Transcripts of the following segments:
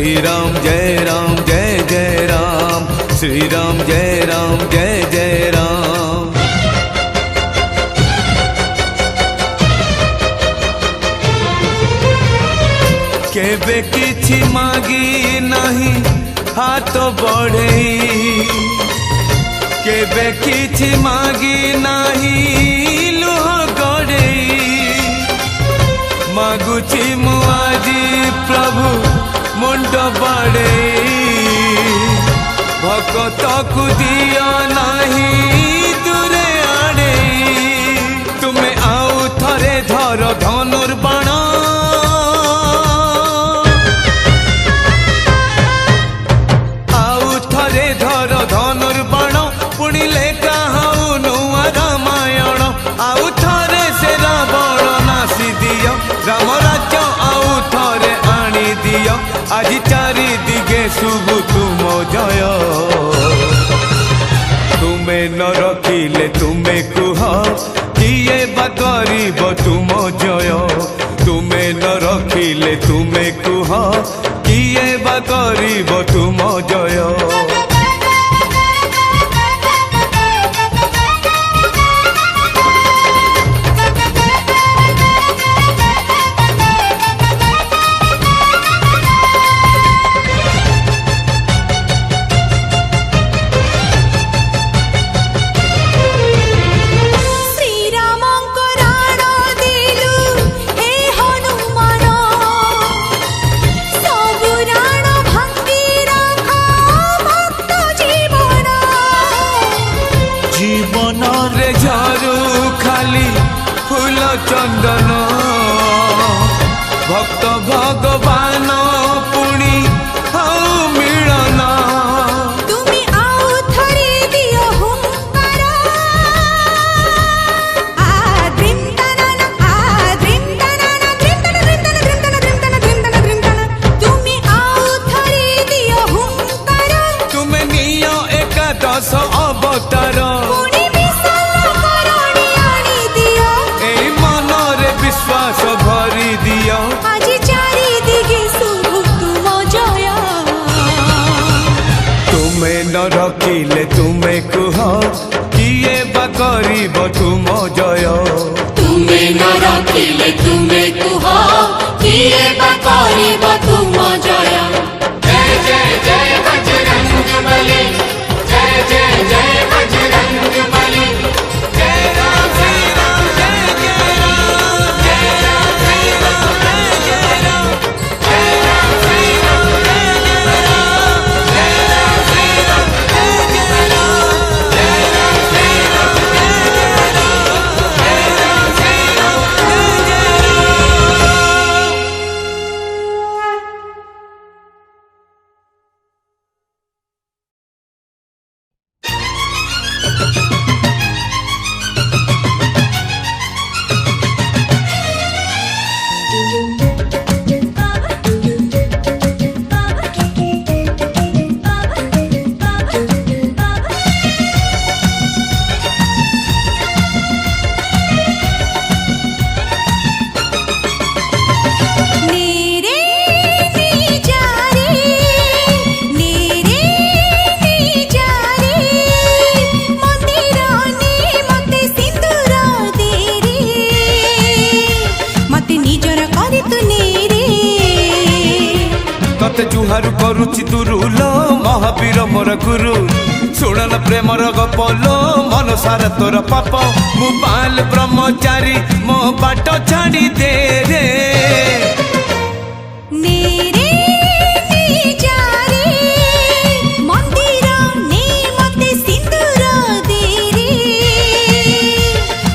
श्री राम जय राम, श्री राम जय राम। केबे किछि मागी नहीं हाथ बढ़े, केबे किछि मागी नहीं लुह गड़े। मागुची मु आजी प्रभु मुंड बड़े, भगत को दिया नहीं दूरे आड़े। तुम्हें आउ थरे धर धनुर्बाण, आउ थरे धर धनुर्बाण। पुणिले कहाऊ नुआ रामायण, आउ थरे से रावण नासी दियो। राम राज्य आउ थरे आनी दियो, आज चारि दिगे शुभ तुम जय। तुमे न रखिले तुमे कुह, किए बा करिब तुम जय। तुमे न रखिले तुमे कुह, किए बा करिब तुम जय। जीवन रे झारू खाली फूल चंदन, भक्त भगवान पुणी हाउ मिलन। तुमी आउ थरे दियो हुंकार, आद्रिम तनन आद्रिम तनन द्रिम तन द्रिम तन द्रिम तन द्रिम तन द्रिम तन द्रिम तन। तुमी आउ थरे दियो हुंकार, तुमे नियो एकादश अवतार। पुणी विशाल करणी आनी दियो, ए मनरे विश्वास भरी दियो। आज चारि दिगे शुभ तुम जय। तुमे न रखिले तुमे कुह, किए बा करिब तुम जय। तुमे न रखिले तुमे कुह, किए बा करिब तुम जय। जय जय जय बजरंग बली, जय जय जय बजरंग बली। जय राम श्री राम जय राम, जय राम श्री राम जय राम, जय राम श्री राम जय राम, जय राम श्री राम जय राम, जय राम श्री राम जय राम, जय राम श्री राम नेरे निजारे, नेरे निजारे, मंदिर ने मते सिंदूर दे रे, मते निजर करी तू नेरे। तते जुहारू करुछि दुरुलो, महावीर मोर गुरु। शुणन प्रेमर गपलो, मन सारा तोर पाप। मु बाल ब्रह्मचारी, मो बाट छाड़ी दे रे। नेरे निजारे, मंदिर ने मते सिंदूर दे रे,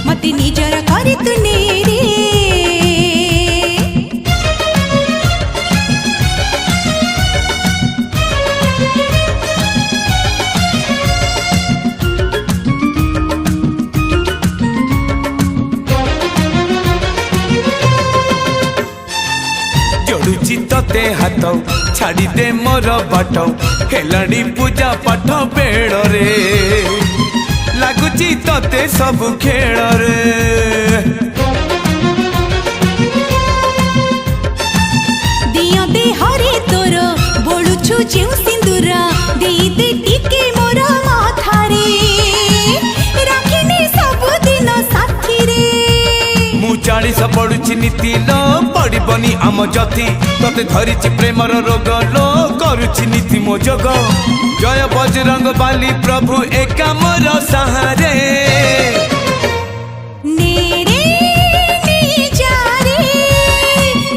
मते निजर करी तू नेरे। जोड़ुची तते हाथ, छाड़ी दे मोर बाट। हेलाड़ी पूजा पाठ बेड़ रे, लागुची तते सब खेल रे। दिया दे हरे तोर जेउ सिंदूर दे दे टिके मोर माथारे राखिनी सब दिन साथी रे। मु 40 पड़ुची नीति लो पड़बनी आम जति तते धरिची प्रेमर रोग लो करुची नीति मो जोग। जय बजरंग बाली प्रभु एका मोर सहारे। नेरे ने जा रे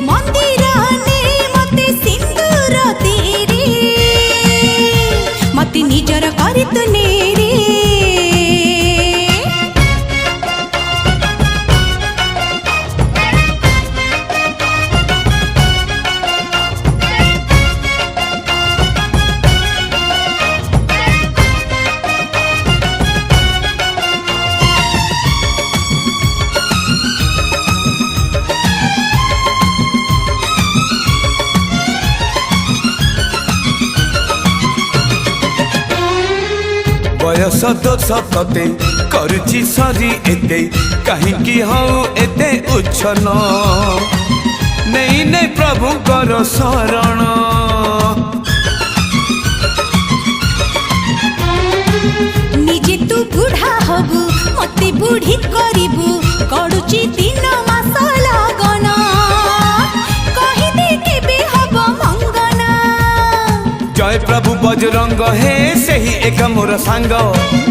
मंदिर ने मते सिंदूर दे रे मते निजर करी तू नेरे। बयस दोष तते करुची सरी एते कहीं हऊ एते उछल नहीं नहीं प्रभु कर शरण। निजे तू बुढ़ा हबु मते बुढ़ी करिबु करूची दिन मास लगन कहि दे केबे हब मंगना। जय प्रभु बजरंग हे सही एक मोर सांग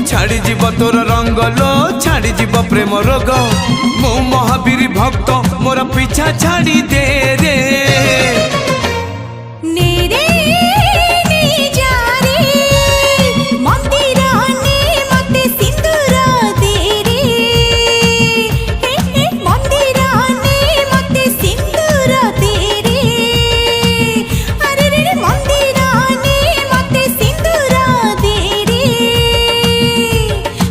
छाड़ी जीव तोर रंग लो छाड़ी जीव प्रेम रोग। मु महावीर भक्त मोर पीछा छाड़ी दे रे। नेरे ने जा रे मंदिर ने मते सिंदूर दे रे हे हे मंदिर ने मते सिंदूर दे रे। अरे रे मंदिर ने मते सिंदूर दे रे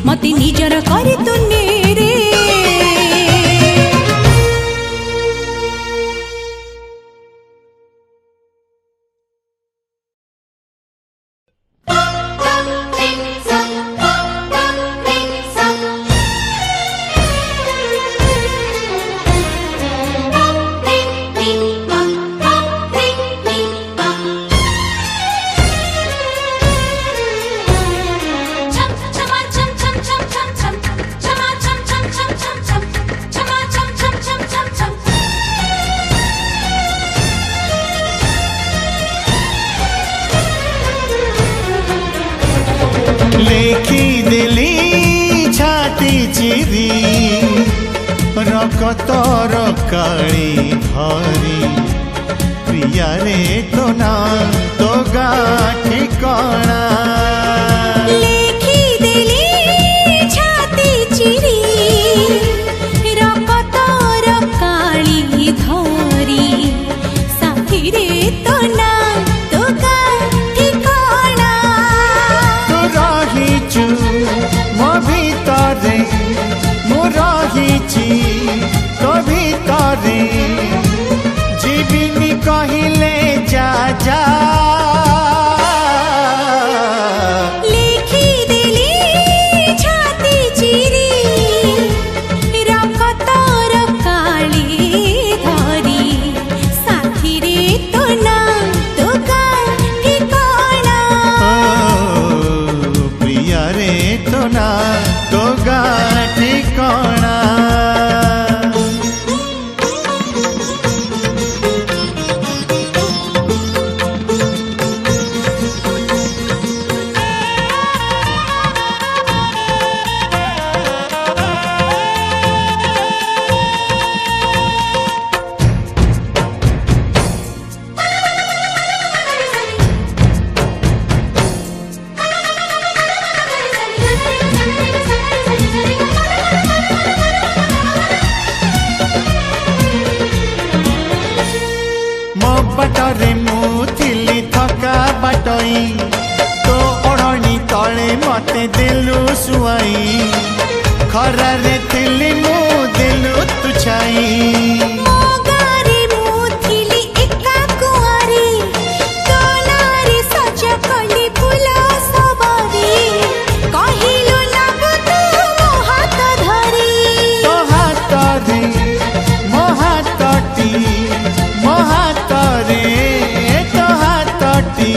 मते निजर करी तू नेरे। लेखी दिली छाती चिरी रकतर काली धरी प्रिया रे तो ना तो गाठी कणा। लेखी देली छाती चिरी रकतर काली धरी साथी रे तो ना तो गाठी कणा। तो रहीचु मो भीतरे मु रहीची तो भीतरे जीविनी कहिले जा जा। लेखी देली छाती चिरी रकतर काली धरी साथी रे तो ना तो गाठी कणा। प्रिया रे तो ना तो गाठी कणा। मो बाटरे मु थिली थका बाटई तो ओढ़नी तले मते देलु सुआई खरारे थिली मु देलु तुछाई। मोगारी मुथिली एका कुआरी तोलारी सजा कली फुला सवारी कहिलो लागो तू मो हाथ धरी। तो हाथ दे मो हाथ टी मो हाथ रे तो हाथ टी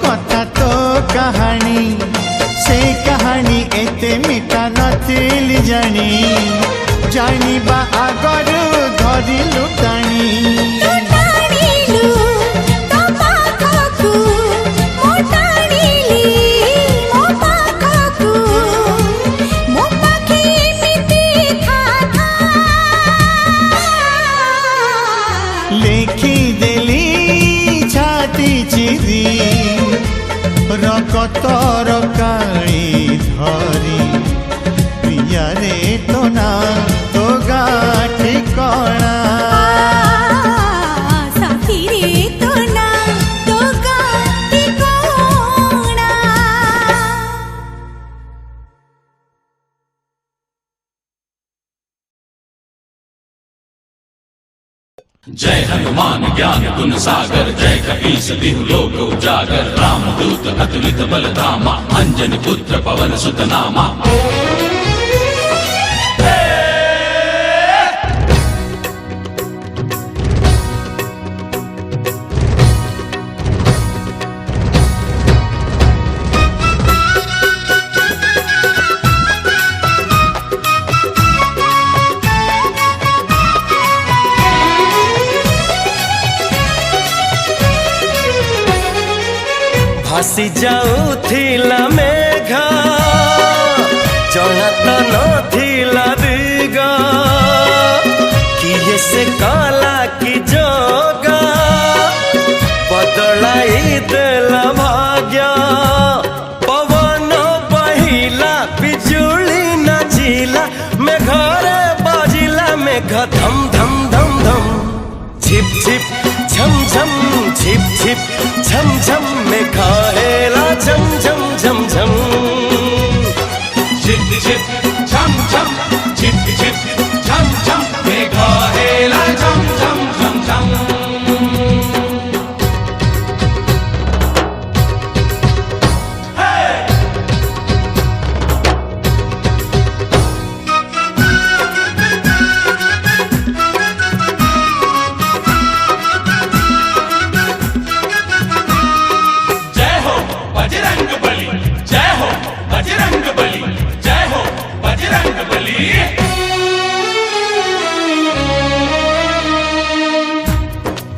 कथा तो कहानी से कहानी एते मिठा नथिली जानी जानिबा आगरु धरिलु टाणी तू टाणिलु तो पाखकु मो टाणिली मो पाखकु मो पाखे एमिति था लेखी देली छाती चिरी रकतर काली धरी प्रिया रे तो ना तो गाठी कणा साथी रे तो ना तो गाती कोणा जय हनुमान ज्ञान गुण सागर जय कपीस तिहु लोक उजागर राम दूत अतुलित बल धामा अंजनी पुत्र पवन सुत नामा। भासी जाऊथिला मेघा जଣା तो नथिला दिगा किए से काला की जोगा बदलाई देला भाग्य पवन बहिला बिजुली नाचिला मेघरे बाजिला मेघ धम धम धम धम छिप छिप झम झम छिप छिप झम झम मेघा हेला झम झम झम झम छिप छिप झम झम छिप छिप झम झम मेघा हेला झम झम झम झम।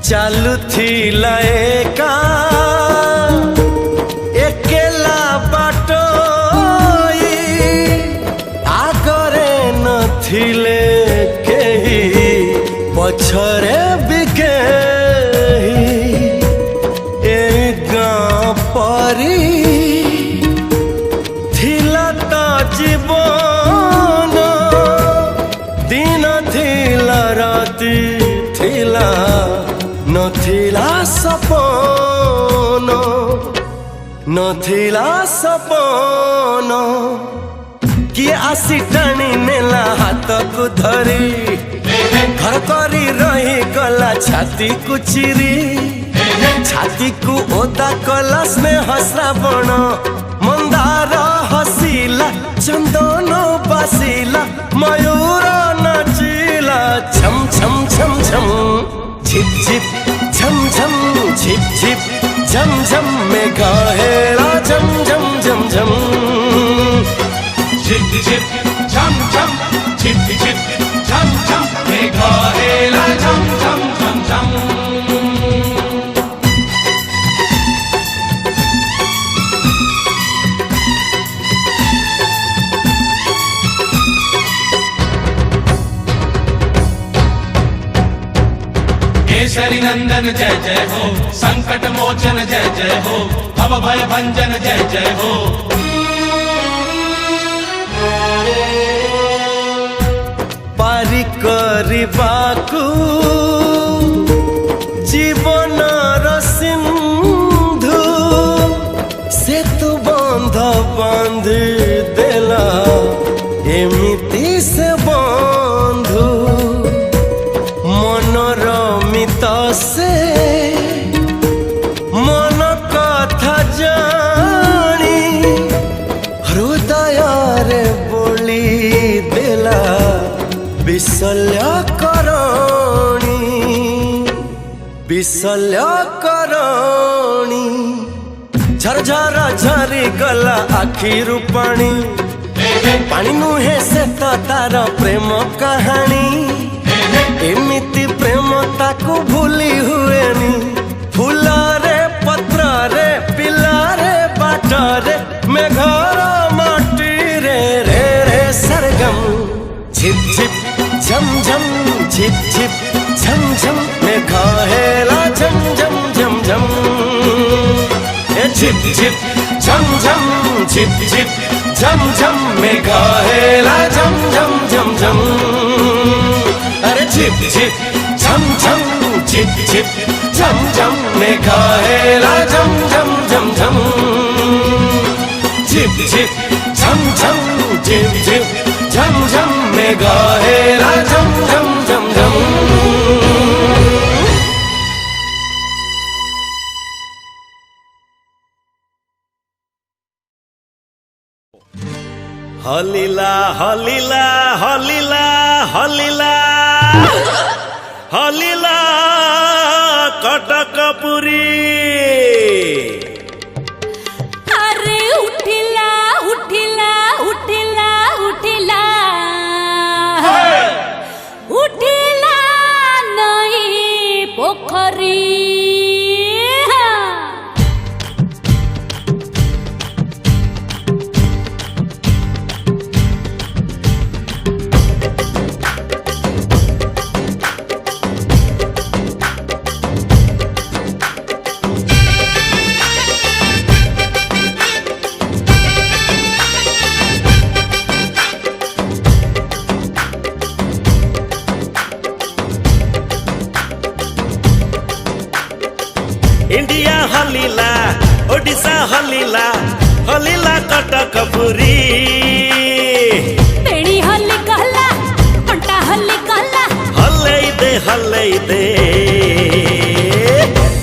चालू थिला एका एकेला बाटोई आगरे नथिले केही पछरे बिकेही ए गाँ परी थिला ता जीवन दिन थिला राति थिला नथिला सपन नथिला सपन किए आसी टाणी नेला हाथ को धरी घर करी रही गला छाती को चिरी छाती को ओदा कला स्नेह श्रावण मंदार हसीला चंदन बासिला मयूर नाचिला छम छम छम छम छिप छिप झम झम छिप छिप झम झम मेघा हेला झम झम झम झम छिप छिप झम झम छिप छिप झम झम मेघा हेला झम झम झम झम। केसरी नंदन जय जय हो संकट मोचन जय जय हो भव भय भंजन जय जय हो। पारी करिबाकु जीवन सिंधु सेतु बंध बांध देला एमिति से बंधु मनोरमित से मन कथा जानी हृदय रे बोली देला विशल्य करणी झरझर झरी गला आखिरु पानी पानी नुहे से तो तार प्रेम कहानी एमिति प्रेम ताकू भूली हुएनी फूलरे पत्ररे पिलारे बाटरे मेघर माटी रे रे रे सरगम झिप झिप झम झम झिप झिप झम झम मेघ हेला झम झम झम झम झिप झिप झम झम झिप झिप झम झम मेघ हेला झम झम झम झम अरे झिप झिप झम झम झिप झिप झम झम मेघ हेला झम झम झम झम झिप झिप झम झम झिप झिप झम झम मेघ हेला झम झम झम झम हलिला हलिला हलिला हलिला हलिला कटकपुरी अरे उठिला उठिला उठिला उठिला उठिला नई पोखरी इंडिया हलिला ओडिशा हलिला हलिला कटकपुरी पेड़ी हल्ली कहला कंटा हल्ली कहला हल्ले दे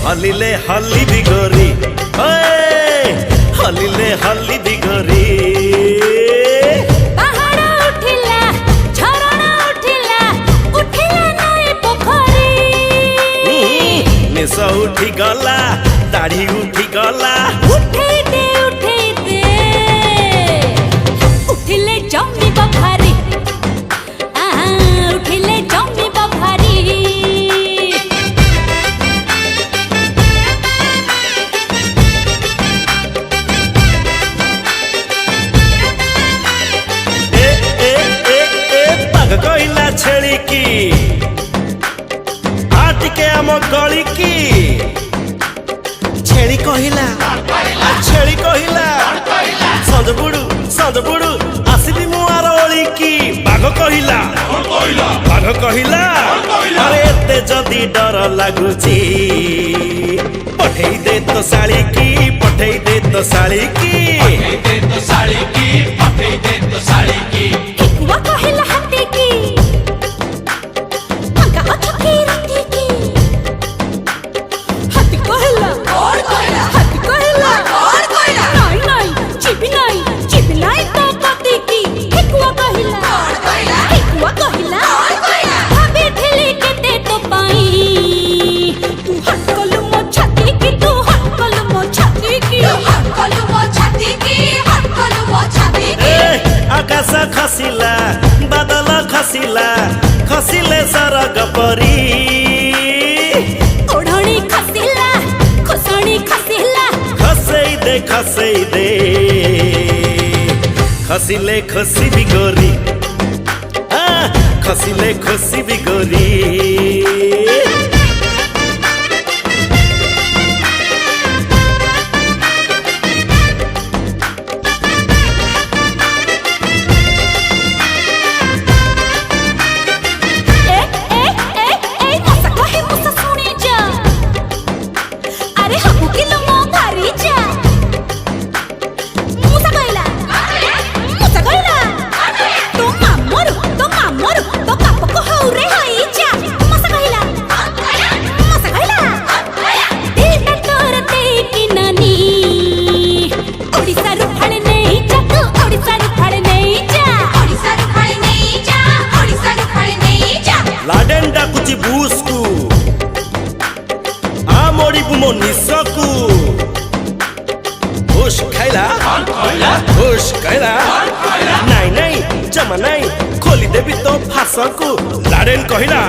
हलिले हल्ली बिगोरी हलिले हल्ली बिगोरी पहाड़ उठिला झरणा उठिला उठिला नई पोखरी निश उठी गला दाढ़ी उठी गला उठेई दे उठिले जम्मी बभारी उठिले जम्मी बभारी पाग कहला छेड़ी की आटिके आम गली की छेड़ी कहला संजबुड़ू आसबी मु आर ओली की बाघ कहला अरे एते जदि डर लागुची पठेई दे तो साड़ी की पठेई दे तो साड़ी की ठेकुआ कहला हाथी की पंका अथकी रंगी की हाथी कहला हाथी कहला नहीं चिबी नहीं तो पति की ठेकुआ कहला भाभी ठेली के दे तो पाई तू हटकल मो छाती की तू हटकल मो छाती की आकाश खसिला बादल खसिले सरग परी ओढ़णी खसिला खुसणी खसिला खसई दे खसिले खुशी बिगोरी खसिले खुशी बिगोरी तो मामोर तो काप को हौरे हई जा मसा कहला ঘুষ খাইলা ঘুষ খাইলা নাই নাই জমা নাই খোলি দেবি তো ফাঁসকু লাড়েন কহিলা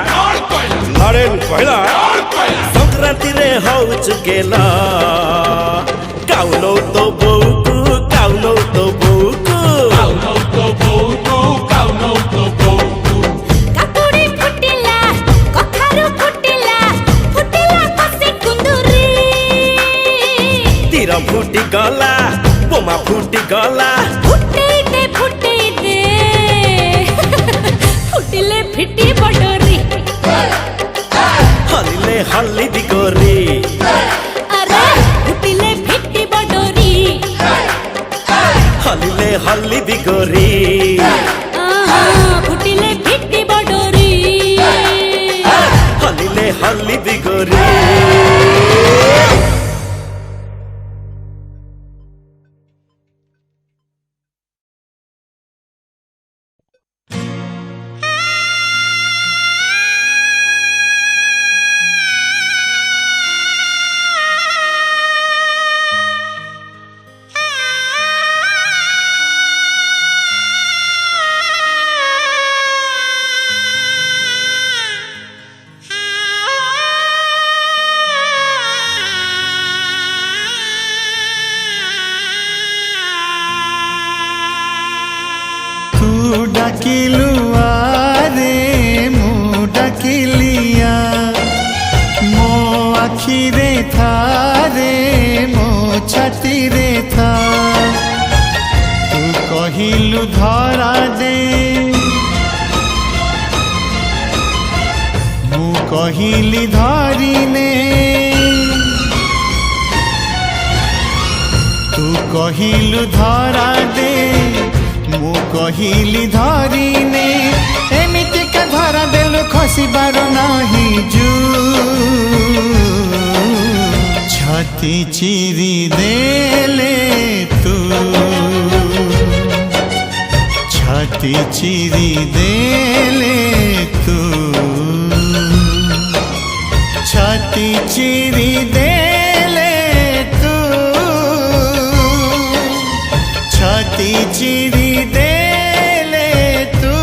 সংক্রান্তি রে হউচু গেল কাউনো তো বউকু কাকুড়ি ফুটিলা কখারু ফুটিলা কসে কুন্দুরি তীর ফুটি গলা বোমা ফুটি গলা ফুটেই দে ফুটিলে ফিটি বডরি হলিলে হলি দিগরি আরে ফুটিলে ফিটি বডরি হলিলে হলি দিগরি ফুটিলে ফিটি বডরি হলিলে হলি দিগরি ডাকিলু আরে মু ডাকিলিয়া মো আখিরে থারে মো ছাতিরে থা তু কহিলু ধরা দে মু কহিলি ধরিনে তু কহিলু ধরা দে মু কহিলি ধরিনে এমিতিকা ধরা দেলু খসিবার নাহি জু ছাতি চিরি দেলে তু ছাতি চিরি দেলে তু ছাতি চিরি দেলে তু ছাতি চিরি দেলে তু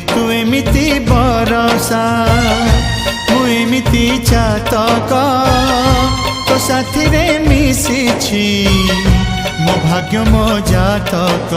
ତୁ ଏମିତି ବରଷା ମୁଁ ଏମିତି ଚାତକ ତୋ ସାଥିରେ ମିଶିଛି ମୋ ଭାଗ୍ୟ ମୋ ଜାତକ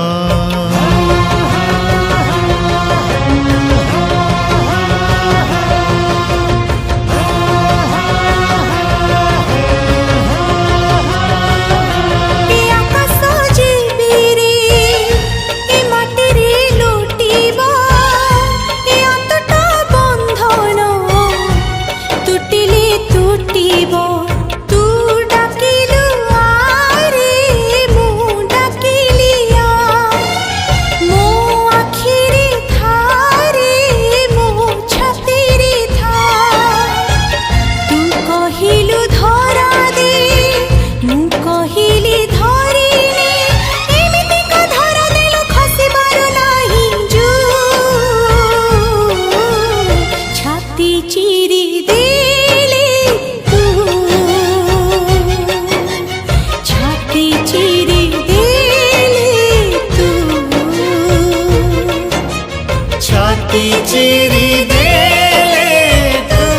চিরি দেলে তু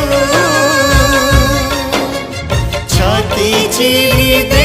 ছাতি চিরি